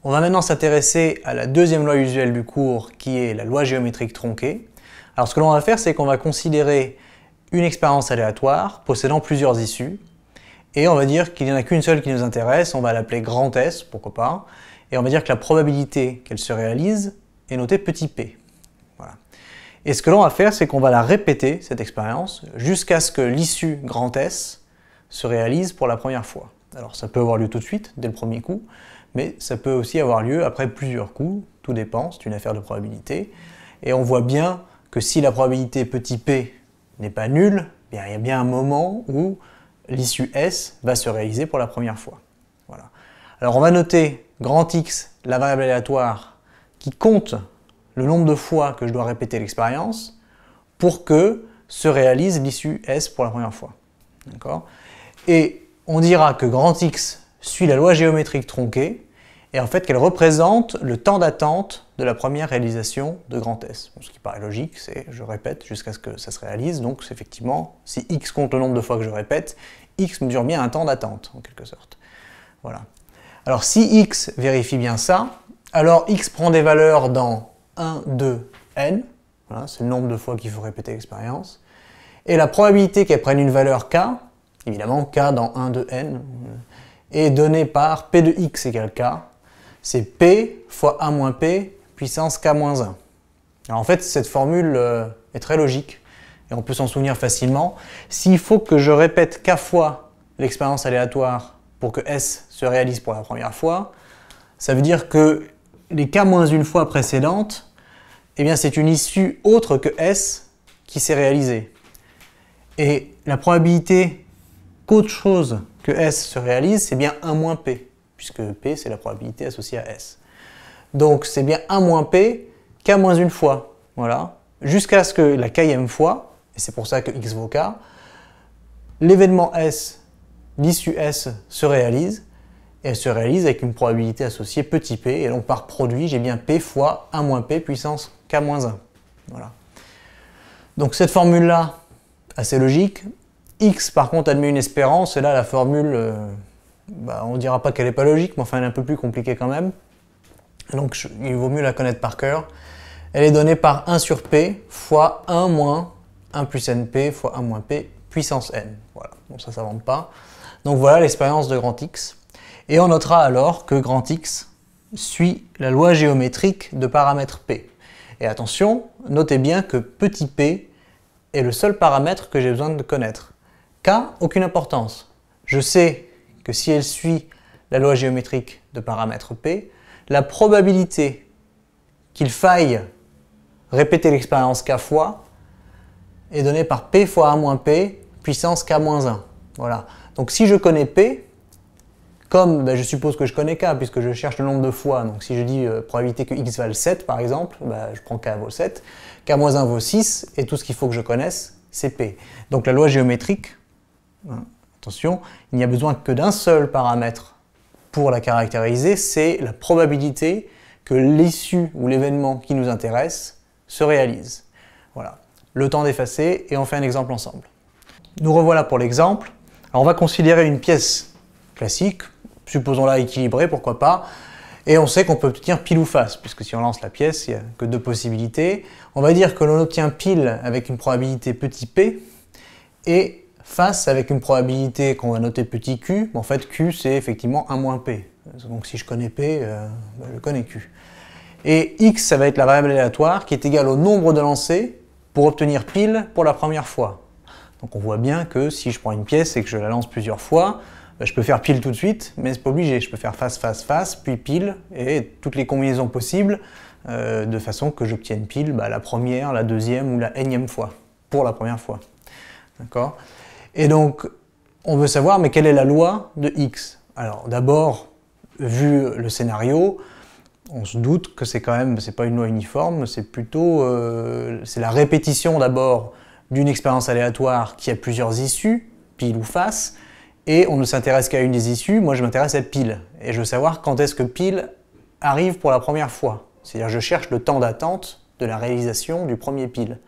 On va maintenant s'intéresser à la deuxième loi usuelle du cours qui est la loi géométrique tronquée. Alors ce que l'on va faire, c'est qu'on va considérer une expérience aléatoire possédant plusieurs issues et on va dire qu'il n'y en a qu'une seule qui nous intéresse, on va l'appeler grand S, pourquoi pas, et on va dire que la probabilité qu'elle se réalise est notée petit p. Voilà. Et ce que l'on va faire, c'est qu'on va la répéter, cette expérience, jusqu'à ce que l'issue grand S se réalise pour la première fois. Alors ça peut avoir lieu tout de suite, dès le premier coup, mais ça peut aussi avoir lieu après plusieurs coups, tout dépend, c'est une affaire de probabilité. Et on voit bien que si la probabilité petit p n'est pas nulle, bien, il y a bien un moment où l'issue S va se réaliser pour la première fois. Voilà. Alors on va noter grand X, la variable aléatoire, qui compte le nombre de fois que je dois répéter l'expérience pour que se réalise l'issue S pour la première fois. D'accord ? Et on dira que grand X suit la loi géométrique tronquée et en fait qu'elle représente le temps d'attente de la première réalisation de grand S. Bon, ce qui paraît logique, c'est je répète jusqu'à ce que ça se réalise, donc c'est effectivement, si X compte le nombre de fois que je répète, X mesure bien un temps d'attente, en quelque sorte. Voilà. Alors si X vérifie bien ça, alors X prend des valeurs dans 1, 2, n, voilà, c'est le nombre de fois qu'il faut répéter l'expérience, et la probabilité qu'elle prenne une valeur k, évidemment k dans 1, 2, n, est donnée par p de x égale k, c'est p fois a moins p puissance k moins 1. Alors en fait, cette formule est très logique, et on peut s'en souvenir facilement. S'il faut que je répète k fois l'expérience aléatoire pour que S se réalise pour la première fois, ça veut dire que les k moins une fois précédentes, eh bien c'est une issue autre que S qui s'est réalisée. Et la probabilité qu'autre chose que S se réalise, c'est bien 1 moins P, puisque P c'est la probabilité associée à S. Donc c'est bien 1 moins P, k moins une fois, voilà, jusqu'à ce que la kème fois, et c'est pour ça que X vaut K, l'événement S, l'issue S se réalise, et elle se réalise avec une probabilité associée petit p, et donc par produit, j'ai bien P fois 1 moins P puissance K moins 1. Voilà. Donc cette formule-là, assez logique. X par contre admet une espérance, et là la formule, on ne dira pas qu'elle n'est pas logique, mais enfin elle est un peu plus compliquée quand même. Donc il vaut mieux la connaître par cœur. Elle est donnée par 1 sur P fois 1 moins 1 plus NP fois 1 moins P puissance N. Voilà, bon ça ne s'invente pas. Donc voilà l'expérience de grand X. Et on notera alors que grand X suit la loi géométrique de paramètre P. Et attention, notez bien que petit p est le seul paramètre que j'ai besoin de connaître. K, aucune importance. Je sais que si elle suit la loi géométrique de paramètre P, la probabilité qu'il faille répéter l'expérience K fois est donnée par P fois 1 moins P puissance K moins 1. Voilà. Donc si je connais P, comme je suppose que je connais K puisque je cherche le nombre de fois, donc si je dis probabilité que X vale 7 par exemple, je prends K vaut 7, K moins 1 vaut 6 et tout ce qu'il faut que je connaisse c'est P. Donc la loi géométrique, attention, il n'y a besoin que d'un seul paramètre pour la caractériser, c'est la probabilité que l'issue ou l'événement qui nous intéresse se réalise. Voilà. Le temps d'effacer et on fait un exemple ensemble. Nous revoilà pour l'exemple. Alors on va considérer une pièce classique, supposons-la équilibrée, pourquoi pas, et on sait qu'on peut obtenir pile ou face, puisque si on lance la pièce, il n'y a que deux possibilités. On va dire que l'on obtient pile avec une probabilité petit p, et face avec une probabilité qu'on va noter petit q. En fait, q c'est effectivement 1 moins p. Donc si je connais p, je connais q. Et x, ça va être la variable aléatoire qui est égale au nombre de lancers pour obtenir pile pour la première fois. Donc on voit bien que si je prends une pièce et que je la lance plusieurs fois, je peux faire pile tout de suite, mais c'est pas obligé. Je peux faire face, face, face, puis pile, et toutes les combinaisons possibles, de façon que j'obtienne pile la première, la deuxième ou la énième fois, pour la première fois. D'accord ? Et donc, on veut savoir, mais quelle est la loi de X? Alors d'abord, vu le scénario, on se doute que c'est quand même, c'est pas une loi uniforme, c'est plutôt, c'est la répétition d'abord d'une expérience aléatoire qui a plusieurs issues, pile ou face, et on ne s'intéresse qu'à une des issues. Moi je m'intéresse à pile, et je veux savoir quand est-ce que pile arrive pour la première fois. C'est-à-dire je cherche le temps d'attente de la réalisation du premier pile.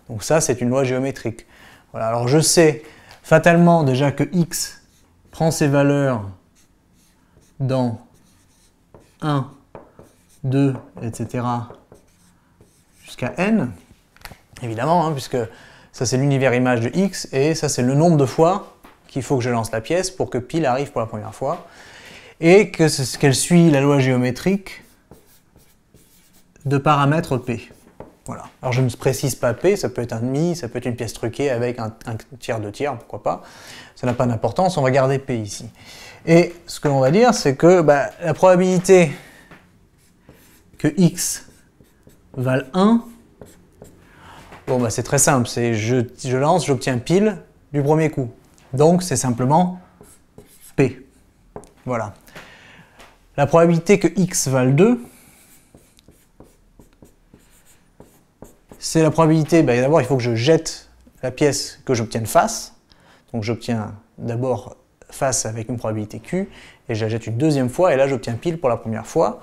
Donc ça c'est une loi géométrique. Voilà, alors je sais fatalement déjà que x prend ses valeurs dans 1, 2, etc. jusqu'à n, évidemment, hein, puisque ça c'est l'univers image de x, et ça c'est le nombre de fois qu'il faut que je lance la pièce pour que pile arrive pour la première fois, et qu'elle suit la loi géométrique de paramètres P. Voilà. Alors je ne précise pas P, ça peut être un demi, ça peut être une pièce truquée avec un tiers de tiers, pourquoi pas. Ça n'a pas d'importance, on va garder P ici. Et ce que l'on va dire, c'est que la probabilité que x vale 1, bon, c'est très simple, c'est je lance, j'obtiens pile du premier coup. Donc c'est simplement P. Voilà. La probabilité que x vale 2, c'est la probabilité, d'abord il faut que je jette la pièce que j'obtienne face. Donc j'obtiens d'abord face avec une probabilité Q, et je la jette une deuxième fois, et là j'obtiens pile pour la première fois.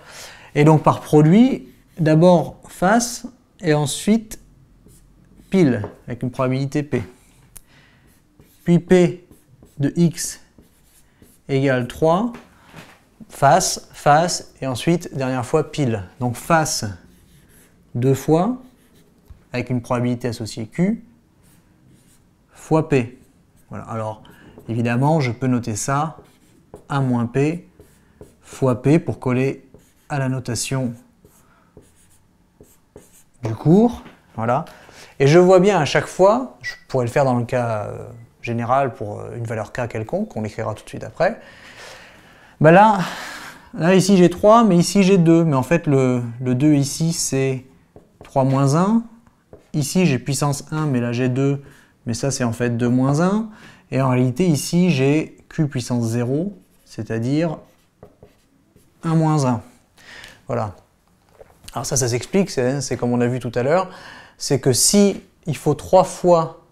Et donc par produit, d'abord face, et ensuite pile, avec une probabilité P. Puis P de x égale 3, face, face, et ensuite, dernière fois, pile. Donc face deux fois, avec une probabilité associée Q, fois P. Voilà. Alors, évidemment, je peux noter ça, 1 moins P, fois P, pour coller à la notation du cours. Voilà. Et je vois bien à chaque fois, je pourrais le faire dans le cas général pour une valeur K quelconque, qu'on écrira tout de suite après. Là ici j'ai 3, mais ici j'ai 2. Mais en fait, le 2 ici, c'est 3 moins 1. Ici, j'ai puissance 1, mais là j'ai 2. Mais ça, c'est en fait 2 moins 1. Et en réalité, ici, j'ai Q puissance 0, c'est-à-dire 1 moins 1. Voilà. Alors ça s'explique, c'est comme on a vu tout à l'heure, c'est que si il faut 3 fois,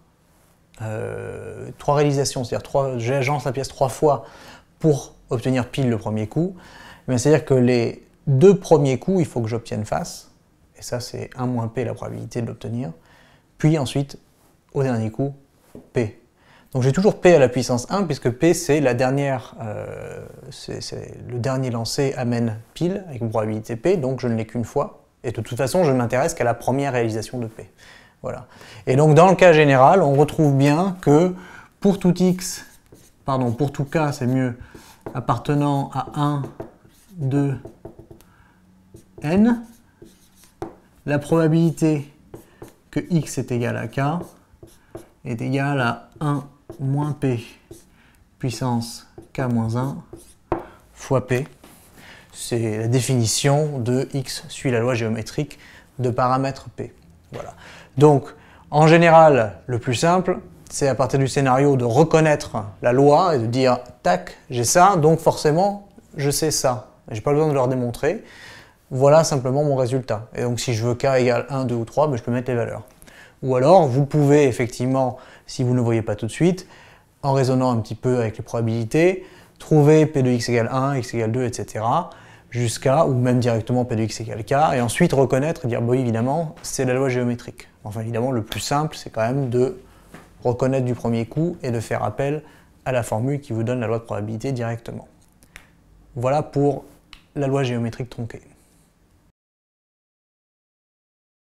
3 réalisations, c'est-à-dire j'agence la pièce 3 fois pour obtenir pile le premier coup, c'est-à-dire que les 2 premiers coups, il faut que j'obtienne face, et ça c'est 1 moins P la probabilité de l'obtenir, puis ensuite, au dernier coup, P. Donc j'ai toujours P à la puissance 1, puisque P c'est la dernière, c'est le dernier lancé amène pile, avec une probabilité P, donc je ne l'ai qu'une fois, et de toute façon je ne m'intéresse qu'à la première réalisation de P. Voilà. Et donc dans le cas général, on retrouve bien que pour tout x, pardon, pour tout k, c'est mieux, appartenant à 1, 2, n, la probabilité que x est égal à k est égale à 1 moins p puissance k moins 1 fois p. C'est la définition de x suit la loi géométrique de paramètre p. Voilà. Donc, en général, le plus simple, c'est à partir du scénario de reconnaître la loi et de dire « tac, j'ai ça, donc forcément, je sais ça ». Je n'ai pas besoin de leur démontrer. Voilà simplement mon résultat. Et donc, si je veux k égale 1, 2 ou 3, je peux mettre les valeurs. Ou alors, vous pouvez effectivement, si vous ne le voyez pas tout de suite, en raisonnant un petit peu avec les probabilités, trouver p de x égale 1, x égale 2, etc. jusqu'à, ou même directement p de x égale k, et ensuite reconnaître et dire, bon, évidemment, c'est la loi géométrique. Enfin, évidemment, le plus simple, c'est quand même de reconnaître du premier coup et de faire appel à la formule qui vous donne la loi de probabilité directement. Voilà pour la loi géométrique tronquée.